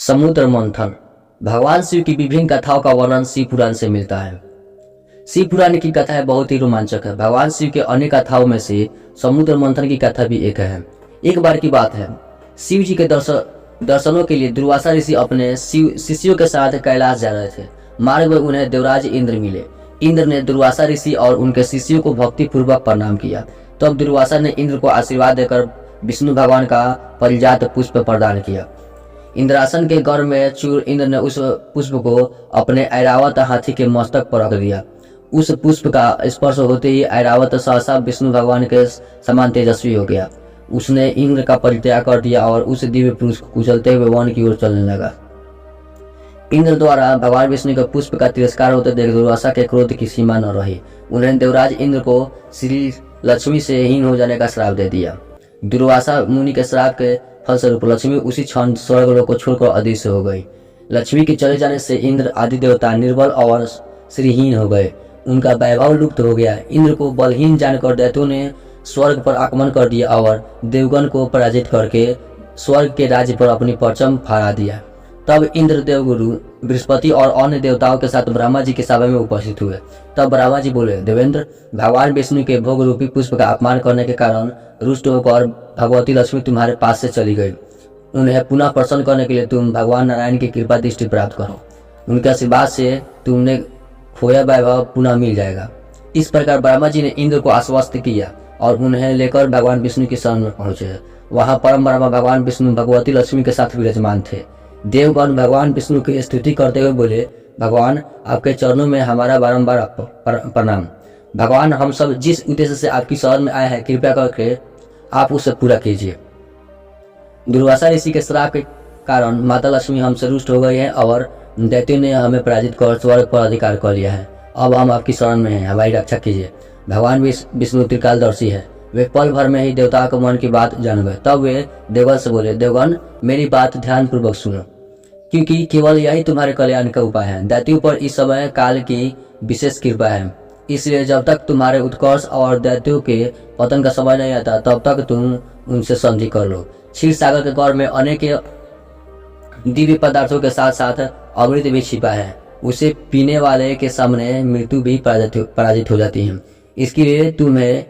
समुद्र मंथन। भगवान शिव की विभिन्न कथाओं का वर्णन शिव पुराण से मिलता है। शिव पुराण की कथाएं बहुत ही रोमांचक है। भगवान शिव के अनेक कथाओं में से समुद्र मंथन की कथा भी एक है। एक बार की बात है, शिव जी के दर्शनों के लिए दुर्वासा ऋषि अपने शिष्यों के साथ कैलाश जा रहे थे। मार्ग में उन्हें देवराज इंद्र मिले। इंद्र ने दुर्वासा ऋषि और उनके शिष्यों को भक्ति पूर्वक प्रणाम किया। तब दुर्वासा ने इंद्र को आशीर्वाद देकर विष्णु भगवान का परिजात पुष्प प्रदान किया। इंद्रासन के गर्भ में चूर इंद्र ने उस पुष्प को अपने ऐरावत हाथी के मस्तक पर रख दिया। उस पुष्प का स्पर्श होते ही ऐरावत सहसा विष्णु भगवान के समान तेजस्वी हो गया। उसने इंद्र का परित्याग कर दिया और उस दिव्य पुरुष को कुचलते हुए वन की ओर चलने लगा। इंद्र द्वारा भगवान विष्णु के पुष्प का तिरस्कार होते देख दुर्वासा के क्रोध की सीमा न रही। उन्होंने देवराज इंद्र को श्री लक्ष्मी से हीन हो जाने का श्राप दे दिया। दुर्वासा मुनि के श्राप के फलस्वरूप लक्ष्मी उसी क्षण स्वर्गलोक को छोड़कर अदृश्य हो गई। लक्ष्मी के चले जाने से इंद्र आदि देवता निर्बल और श्रीहीन हो गए। उनका वैभव लुप्त हो गया। इंद्र को बलहीन जानकर दैत्यों ने स्वर्ग पर आक्रमण कर दिया और देवगण को पराजित करके स्वर्ग के राज्य पर अपनी परचम फहरा दिया। तब इंद्र देवगुरु बृहस्पति और अन्य देवताओं के साथ ब्रह्मा जी के सभा में उपस्थित हुए। तब ब्रह्मा जी बोले, देवेंद्र, भगवान विष्णु के भोग रूपी पुष्प का अपमान करने के कारण रुष्ट होकर भगवती लक्ष्मी तुम्हारे पास से चली गई। उन्हें पुनः प्रसन्न करने के लिए तुम भगवान नारायण की कृपा दृष्टि प्राप्त करो। उनके आशीर्वाद से तुमने खोया वैभव पुनः मिल जाएगा। इस प्रकार ब्रह्मा जी ने इंद्र को आश्वस्त किया और उन्हें लेकर भगवान विष्णु के शरण में पहुंचे। वहां परम ब्रह्मा भगवान विष्णु भगवती लक्ष्मी के साथ विराजमान थे। देवगण भगवान विष्णु की स्तुति करते हुए बोले, भगवान, आपके चरणों में हमारा बारंबार प्रणाम। भगवान, हम सब जिस उद्देश्य से आपकी शरण में आए हैं, कृपया करके आप उसे पूरा कीजिए। दुर्वासा ऋषि के श्राप के कारण माता लक्ष्मी हमसे रुष्ट हो गई है और दैत्यों ने हमें पराजित कर स्वर्ग पर अधिकार कर लिया है। अब हम आपकी शरण में हैं, हमारी रक्षा कीजिए। भगवान विष्णु त्रिकालदर्शी है। वे पल भर में ही देवता के मन की बात जान गए। तब वे देवगण से बोले, देवगण, मेरी बात ध्यान पूर्वक सुनो, क्योंकि केवल यही तुम्हारे कल्याण का उपाय है। दैत्यों पर इस समय काल की विशेष कृपा है, इसलिए जब तक तुम्हारे उत्कर्ष और दैत्यों के पतन का समय नहीं आता तब तक तुम उनसे संधि कर लो। क्षीर सागर के गर्भ में अनेक दिव्य पदार्थों के साथ साथ अमृत भी छिपा है। उसे पीने वाले के सामने मृत्यु भी पराजित हो जाती है। इसके लिए तुम्हें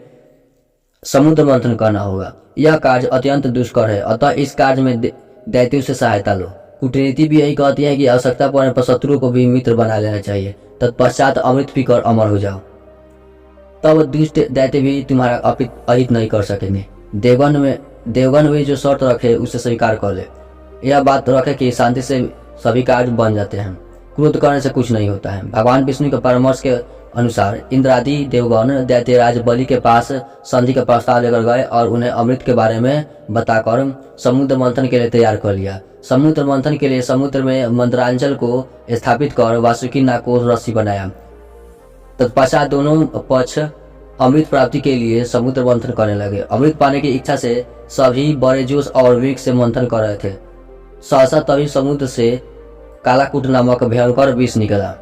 समुद्र मंथन करना होगा। यह कार्य अत्यंत दुष्कर है, अतः इस कार्य में दैत्यों से सहायता लो। कूटनीति भी यही कहती है कि आवश्यकता पड़ने पर शत्रु को भी मित्र बना लेना चाहिए। तत्पश्चात अमृत पीकर अमर हो जाओ, तब दुष्ट दैत्य भी तुम्हारा अहित नहीं कर सकेंगे। देवगण वे जो शर्त रखे उसे स्वीकार कर ले। यह बात रखे कि शांति से सभी कार्य बन जाते हैं, क्रोध करने से कुछ नहीं होता है। भगवान विष्णु के परामर्श के अनुसार इंद्रादि देवगण दैत्यराज बलि के पास संधि का प्रस्ताव लेकर गए और उन्हें अमृत के बारे में बताकर समुद्र मंथन के लिए तैयार कर लिया। समुद्र मंथन के लिए समुद्र में मंत्रांचल को स्थापित कर वासुकी नाग को रस्सी बनाया। तत्पश्चात दोनों पक्ष अमृत प्राप्ति के लिए समुद्र मंथन करने लगे। अमृत पाने की इच्छा से सभी बड़े जोश और वेग से मंथन कर रहे थे। सहसा तभी समुद्र से कालाकूट नामक भयंकर विष निकला।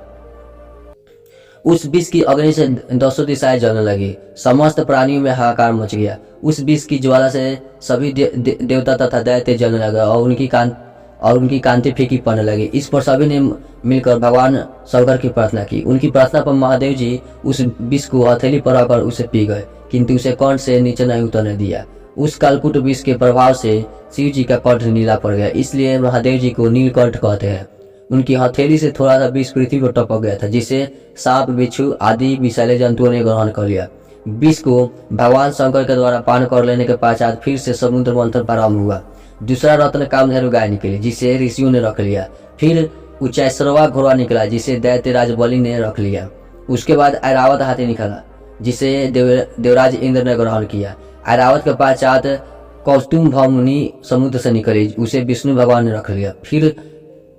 उस विष की अग्नि से दसों दिशाएं जलने लगी। समस्त प्राणियों में हाहाकार मच गया। उस विष की ज्वाला से सभी देवता तथा दैत्य जलने लगे और उनकी कांति फीकी पड़ने लगी। इस पर सभी ने मिलकर भगवान शंकर की प्रार्थना की। उनकी प्रार्थना पर महादेव जी उस विष को हथेली पर रखकर उसे पी गए, किंतु उसे कंठ से नीचे नहीं उतरने दिया। उस कालकूट विष के प्रभाव से शिव जी का कंठ नीला पड़ गया, इसलिए महादेव जी को नीलकंठ कहते हैं। उनकी हथेली से थोड़ा सा विष पृथ्वी पर टपक गया था, जिसे सांप, बिच्छू आदि विषैले जंतुओं ने ग्रहण कर लिया। विष को भगवान शंकर के द्वारा पान कर लेने के पश्चात फिर से समुद्र मंथन प्रारंभ हुआ। दूसरा रत्न कामधेनु गाय निकली, जिसे ऋषियों ने रख लिया। फिर उच्चैश्रवा घोड़ा निकला, जिसे दैत्यराज बलि ने रख लिया। उसके बाद ऐरावत हाथी निकला, जिसे देवराज इंद्र ने ग्रहण किया। ऐरावत के पश्चात कौस्तुभ मुनि समुद्र से निकली, उसे विष्णु भगवान ने रख लिया। फिर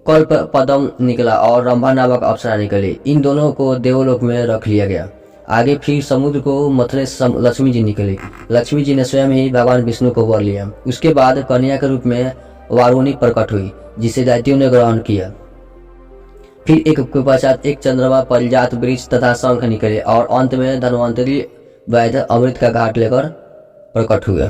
कल्प पद्म निकला और रंभा नामक अप्सरा निकली। इन दोनों को देवलोक में रख लिया गया। आगे फिर समुद्र को मथने लक्ष्मी जी निकली। लक्ष्मी जी ने स्वयं ही भगवान विष्णु को वर लिया। उसके बाद कन्या के रूप में वारुणी प्रकट हुई, जिसे दैत्यों ने ग्रहण किया। फिर एक के पश्चात एक चंद्रमा, परिजात, वृक्ष तथा शंख निकले और अंत में धन्वंतरी वैद्य अमृत का घाट लेकर प्रकट हुए।